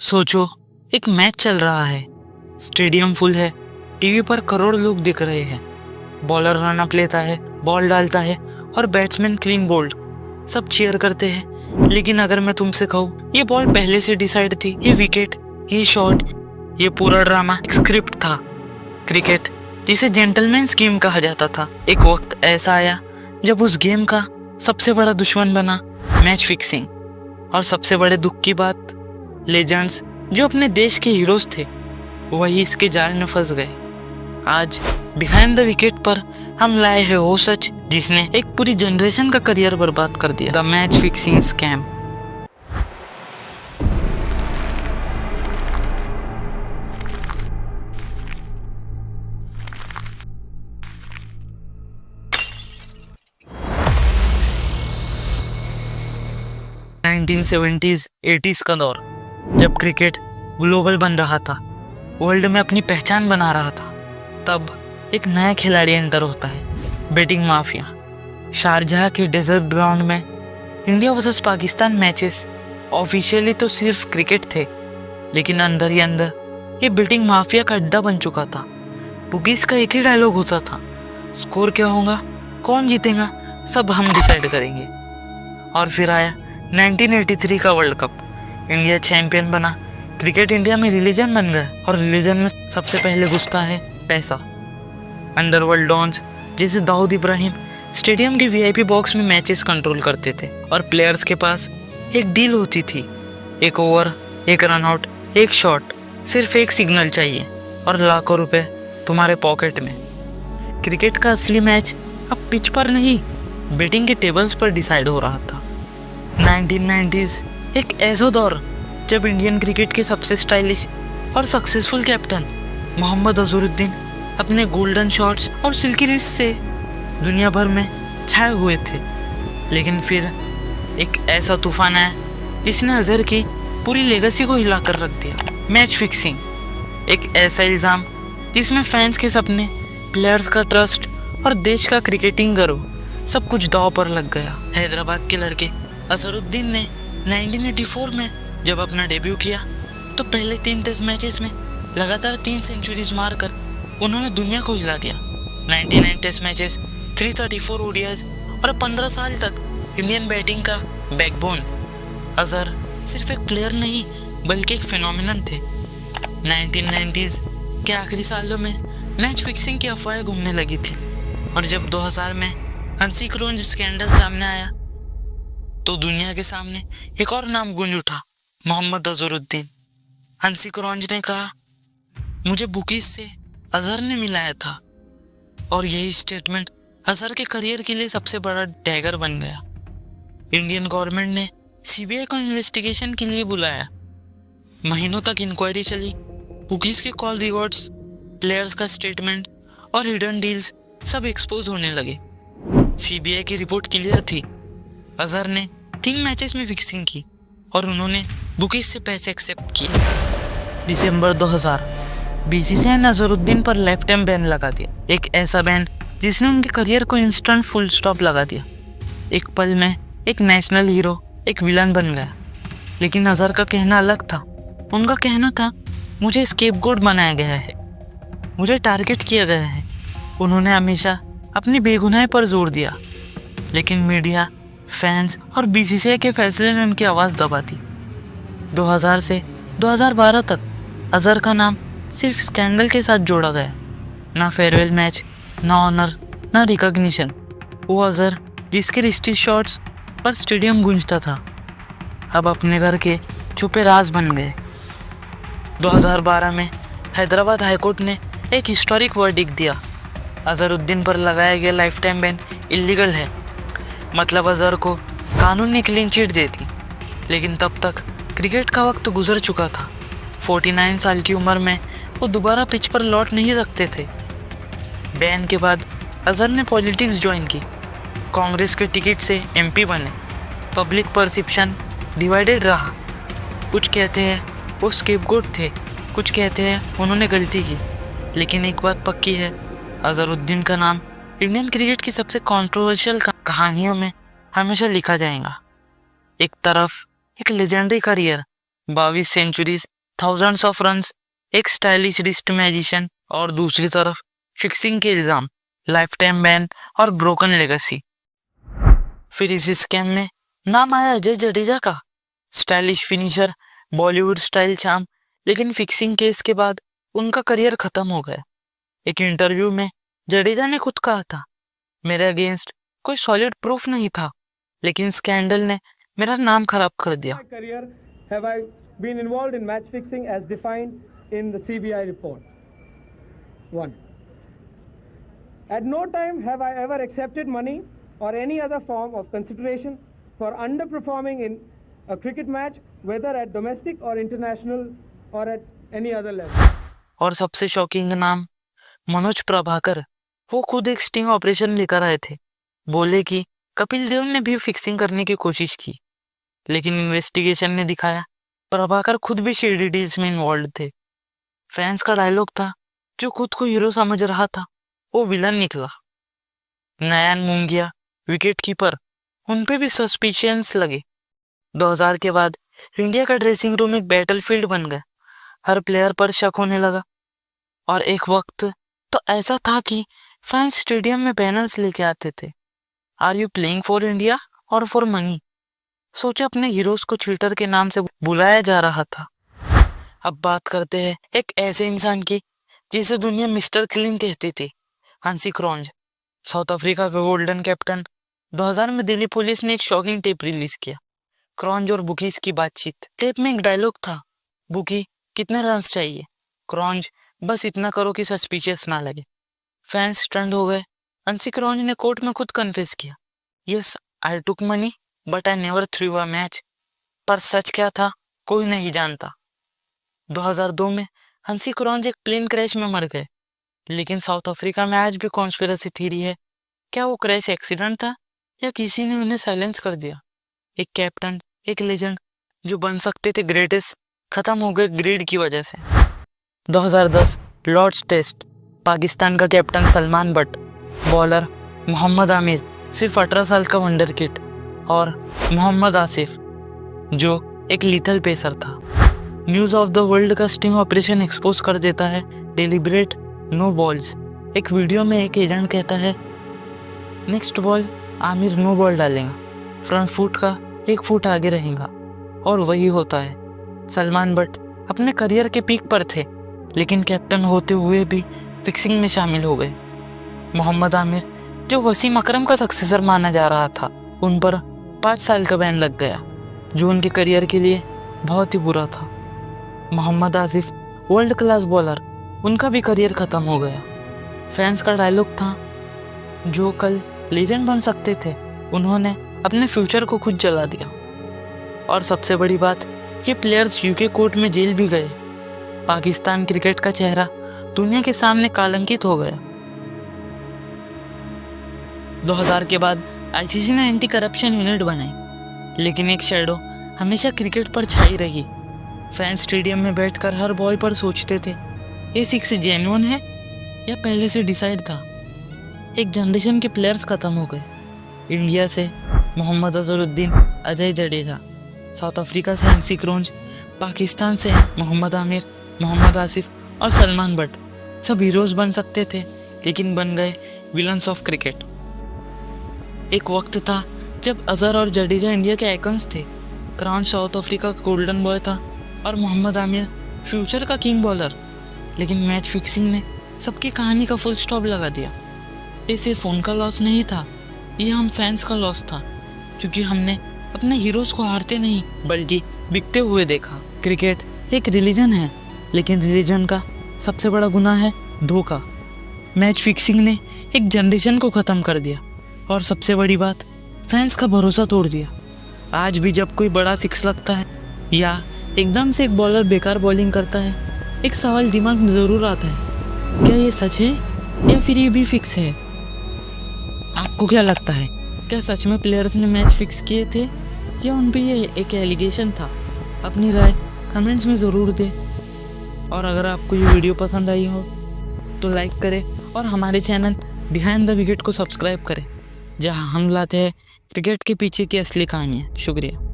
सोचो, एक मैच चल रहा है, स्टेडियम फुल है, टीवी पर करोड़ लोग दिख रहे हैं। बॉलर रन अप लेता है, बॉल डालता है और बैट्समैन क्लीन बोल्ड। सब चीयर करते हैं। लेकिन अगर मैं तुमसे कहूँ ये बॉल पहले से डिसाइड थी, ये विकेट, ये शॉट, ये पूरा ड्रामा एक स्क्रिप्ट था। क्रिकेट जिसे जेंटलमैन्स गेम कहा जाता था, एक वक्त ऐसा आया जब उस गेम का सबसे बड़ा दुश्मन बना मैच फिक्सिंग। और सबसे बड़े दुख की बात, लेजेंड्स जो अपने देश के हीरोज थे वही इसके जाल में फंस गए। आज बिहाइंड द विकेट पर हम लाए हैं वो सच जिसने एक पूरी जनरेशन का करियर बर्बाद कर दिया, the match fixing scam. Nineteen 80s का दौर, जब क्रिकेट ग्लोबल बन रहा था, वर्ल्ड में अपनी पहचान बना रहा था, तब एक नया खिलाड़ी एंटर होता है, बेटिंग माफिया। शारजाह के डेजर्ट ग्राउंड में India versus Pakistan matches officially तो सिर्फ क्रिकेट थे, लेकिन अंदर ही अंदर ये बेटिंग माफिया का अड्डा बन चुका था। बुकीज का एक ही डायलॉग होता था, स्कोर क्या होगा, कौन जीतेगा, सब हम डिसाइड करेंगे। और फिर आया 1983 का वर्ल्ड कप, इंडिया चैंपियन बना, क्रिकेट इंडिया में रिलीजन बन गया। और रिलीजन में सबसे पहले घुसता है पैसा। अंडरवर्ल्ड डॉन्स जैसे दाऊद इब्राहिम स्टेडियम के वीआईपी बॉक्स में मैचेस कंट्रोल करते थे, और प्लेयर्स के पास एक डील होती थी, एक ओवर, एक रन आउट, एक शॉट, सिर्फ एक सिग्नल चाहिए और लाखों रुपए तुम्हारे पॉकेट में। क्रिकेट का असली मैच अब पिच पर नहीं, बेटिंग के टेबल्स पर डिसाइड हो रहा था। 1990s एक ऐसा दौर जब इंडियन क्रिकेट के सबसे स्टाइलिश और सक्सेसफुल कैप्टन मोहम्मद अजहरुद्दीन अपने गोल्डन शॉट्स और सिल्की रिस्ट से दुनिया भर में छाए हुए थे। लेकिन फिर एक ऐसा तूफान आया जिसने अजहर की पूरी लेगेसी को हिलाकर रख दिया, मैच फिक्सिंग। एक ऐसा इल्ज़ाम जिसमें फैंस के सपने, प्लेयर्स का ट्रस्ट और देश का क्रिकेटिंग गर्व सब कुछ दांव पर लग गया। हैदराबाद के लड़के अजहरुद्दीन ने 1984 में जब अपना डेब्यू किया तो पहले 3 टेस्ट मैचेस में लगातार 3 सेंचुरीज मारकर उन्होंने दुनिया को हिला दिया। 99 टेस्ट मैचेस, 334 ओडीआईज और 15 साल तक इंडियन बैटिंग का बैकबोन। अजहर सिर्फ एक प्लेयर नहीं बल्कि एक फिनोमिनन थे। 1990s के आखिरी सालों में मैच फिक्सिंग की अफवाहें घूमने लगी थी, और जब 2000 में हंसी क्रोंज स्कैंडल सामने आया तो दुनिया के सामने एक और नाम गूंज उठा, मोहम्मद अजहरुद्दीन। हंसी क्रोंज ने कहा, मुझे बुकीज से अजहर ने मिलाया था, और यही स्टेटमेंट अजहर के करियर के लिए सबसे बड़ा डैगर बन गया। इंडियन गवर्नमेंट ने सीबीआई को इन्वेस्टिगेशन के लिए बुलाया। महीनों तक इंक्वायरी चली, बुकीज के कॉल रिकॉर्ड्स, प्लेयर्स का स्टेटमेंट और हिडन डील्स सब एक्सपोज होने लगे। सीबीआई की रिपोर्ट क्लियर थी, अजहर ने 3 मैचेस में फिक्सिंग की और उन्होंने बुकीज से पैसे एक्सेप्ट किए। दिसंबर 2000 बीसीसीआई ने अजहरुद्दीन पर लाइफ टाइम बैन लगा दिया, एक ऐसा बैन जिसने उनके करियर को इंस्टेंट फुल स्टॉप लगा दिया। एक पल में एक नेशनल हीरो एक विलन बन गया। लेकिन अजहर का कहना अलग था। उनका कहना था, मुझे स्केपगोट बनाया गया है, मुझे टारगेट किया गया है। उन्होंने हमेशा अपनी बेगुनाही पर जोर दिया, लेकिन मीडिया, फैंस और बीसीसीआई के फैसले ने उनकी आवाज़ दबा दी। 2000 से 2012 तक अजहर का नाम सिर्फ स्कैंडल के साथ जोड़ा गया। ना फेयरवेल मैच, ना ऑनर, ना रिकॉग्निशन। वो अजहर जिसके रिस्टी शॉट्स पर स्टेडियम गूंजता था, अब अपने घर के छुपे राज बन गए। 2012 में हैदराबाद हाईकोर्ट ने एक हिस्टोरिक वर्डिक्ट दिया, अजहरुद्दीन पर लगाया गया लाइफ टाइम बैन इलीगल है। मतलब अजहर को कानून ने क्लीन चिट दे दी। लेकिन तब तक क्रिकेट का वक्त गुजर चुका था। 49 साल की उम्र में वो दोबारा पिच पर लौट नहीं सकते थे। बैन के बाद अजहर ने पॉलिटिक्स ज्वाइन की, कांग्रेस के टिकट से एमपी बने। पब्लिक परसेप्शन डिवाइडेड रहा। कुछ कहते हैं वो स्केपगोट थे, कुछ कहते हैं उन्होंने गलती की। लेकिन एक बात पक्की है, अजहरुद्दीन का नाम इंडियन क्रिकेट की सबसे कंट्रोवर्शियल कहानियों में हमेशा लिखा जाएगा। एक तरफ एक legendary career 22 centuries, thousands of runs, एक स्टाइलिश रिस्ट मैजिशियन, और दूसरी तरफ फिक्सिंग के इल्जाम, लाइफ टाइम बैन और ब्रोकन लेगेसी। फिर इस स्कैम में नाम आया अजय जडेजा का, stylish finisher, Bollywood style charm, लेकिन फिक्सिंग केस के बाद उनका करियर खत्म हो गया। एक इंटरव्यू में जडेजा ने खुद कहा था, मेरे अगेंस्ट कोई सॉलिड प्रूफ नहीं था, लेकिन स्कैंडल ने मेरा नाम खराब कर दिया। Career have I been involved in match fixing as defined in the CBI report? 1. At no time have I ever accepted money or any other form of consideration for underperforming in a cricket match, whether at domestic or international or at any other level. और सबसे shocking नाम मनोज प्रभाकर, वो खुद एक sting operation लेकर आए थे। बोले कि कपिल देव ने भी फिक्सिंग करने की कोशिश की, लेकिन इन्वेस्टिगेशन ने दिखाया प्रभाकर खुद भी शेडी डील्स में इन्वॉल्व थे। फैंस का डायलॉग था, जो खुद को हीरो समझ रहा था वो विलन निकला। नयन मुंगिया, विकेट कीपर, उन पे भी सस्पिशियंस लगे। 2000 के बाद इंडिया का ड्रेसिंग रूम एक बैटलफील्ड बन गया, हर प्लेयर पर शक होने लगा। और एक वक्त तो ऐसा था कि फैंस स्टेडियम में बैनर्स लेके आते थे, are you playing for India और फॉर मनी। सोचे अपने हीरोज को चीटर के नाम से बुलाया जा रहा था। अब बात करते हैं एक ऐसे इंसान की जिसे दुनिया मिस्टर क्लीन कहती थी, हांसी क्रॉन्ज, साउथ अफ्रीका का गोल्डन कैप्टन। 2000 में दिल्ली पुलिस ने एक शॉकिंग टेप रिलीज किया, क्रॉन्ज और बुकीज की बातचीत। टेप में एक डायलॉग था, बुकी कितने रन्स चाहिए, क्रॉन्ज बस इतना करो कि सस्पिशियस ना लगे। फैंस स्टंड हो गए। हंसी क्रॉन्ज ने कोर्ट में खुद कन्फेस किया, yes I took money but I never through a match. पर सच क्या था कोई नहीं जानता। 2002 में हंसी क्रॉन्ज एक प्लेन क्रैश में मर गए, लेकिन साउथ अफ्रीका में आज भी कॉन्स्पिरेसी थ्योरी है, क्या वो क्रैश एक्सीडेंट था या किसी ने उन्हें साइलेंस कर दिया। एक कैप्टन, एक लेजेंड जो बन सकते थे ग्रेटेस्ट, खत्म हो गए ग्रीड की वजह से। 2010 लॉर्ड्स टेस्ट, पाकिस्तान का कैप्टन सलमान बट, बॉलर मोहम्मद आमिर, सिर्फ 18 साल का वंडर किड, और मोहम्मद आसिफ जो एक लीथल पेसर था। न्यूज़ ऑफ द वर्ल्ड का स्टिंग ऑपरेशन एक्सपोज कर देता है डेलिब्रेट नो बॉल्स। एक वीडियो में एक एजेंट कहता है next ball Amir no ball डालेगा, फ्रंट फुट का 1 फुट आगे रहेगा, और वही होता है। सलमान बट अपने करियर के पीक पर थे, लेकिन कैप्टन होते हुए भी फिक्सिंग में शामिल हो गए। मोहम्मद आमिर जो वसीम अकरम का सक्सेसर माना जा रहा था, उन पर 5 साल का बैन लग गया, जो उनके करियर के लिए बहुत ही बुरा था। Mohammad Asif world class bowler, उनका भी करियर ख़त्म हो गया। फैंस का डायलॉग था, जो कल लेजेंड बन सकते थे उन्होंने अपने फ्यूचर को खुद जला दिया। और सबसे बड़ी बात, ये प्लेयर्स यूके कोर्ट में जेल भी गए। पाकिस्तान क्रिकेट का चेहरा दुनिया के सामने कलंकित हो गया। 2000 के बाद आईसीसी ने एंटी करप्शन यूनिट बनाई, लेकिन एक शैडो हमेशा क्रिकेट पर छाई रही। फैंस स्टेडियम में बैठकर हर बॉल पर सोचते थे, ये 6 जेन्युइन है या पहले से डिसाइड था। एक जनरेशन के प्लेयर्स खत्म हो गए। इंडिया से मोहम्मद अजहरुद्दीन, अजय जडेजा, साउथ अफ्रीका से हंसी क्रॉन्ज, पाकिस्तान से मोहम्मद आमिर, मोहम्मद आसिफ और सलमान बट, सब हीरोज बन सकते थे, लेकिन बन गए विलन्स ऑफ क्रिकेट। एक वक्त था जब अजहर और जडेजा इंडिया के आइकन्स थे, क्रॉन्ज साउथ अफ्रीका का गोल्डन बॉय था, और मोहम्मद आमिर फ्यूचर का किंग बॉलर। लेकिन मैच फिक्सिंग ने सबकी कहानी का फुल स्टॉप लगा दिया। ये सिर्फ उनका लॉस नहीं था, ये हम फैंस का लॉस था, क्योंकि हमने अपने हीरोज को हारते नहीं बल्कि बिकते हुए देखा। क्रिकेट एक रिलीजन है, लेकिन रिलीजन का सबसे बड़ा गुनाह है धोखा। मैच फिक्सिंग ने एक जनरेशन को ख़त्म कर दिया, और सबसे बड़ी बात, फैंस का भरोसा तोड़ दिया। आज भी जब कोई बड़ा 6 लगता है या एकदम से एक बॉलर बेकार बॉलिंग करता है, एक सवाल दिमाग में ज़रूर आता है, क्या ये सच है या फिर ये भी फिक्स है। आपको क्या लगता है, क्या सच में प्लेयर्स ने मैच फिक्स किए थे या उन पे ये एक एलिगेशन था? अपनी राय कमेंट्स में ज़रूर दें। और अगर आपको ये वीडियो पसंद आई हो तो लाइक करें, और हमारे चैनल बिहाइंड द विकेट को सब्सक्राइब करें, जहां हम लाते हैं क्रिकेट के पीछे की असली कहानियाँ। शुक्रिया।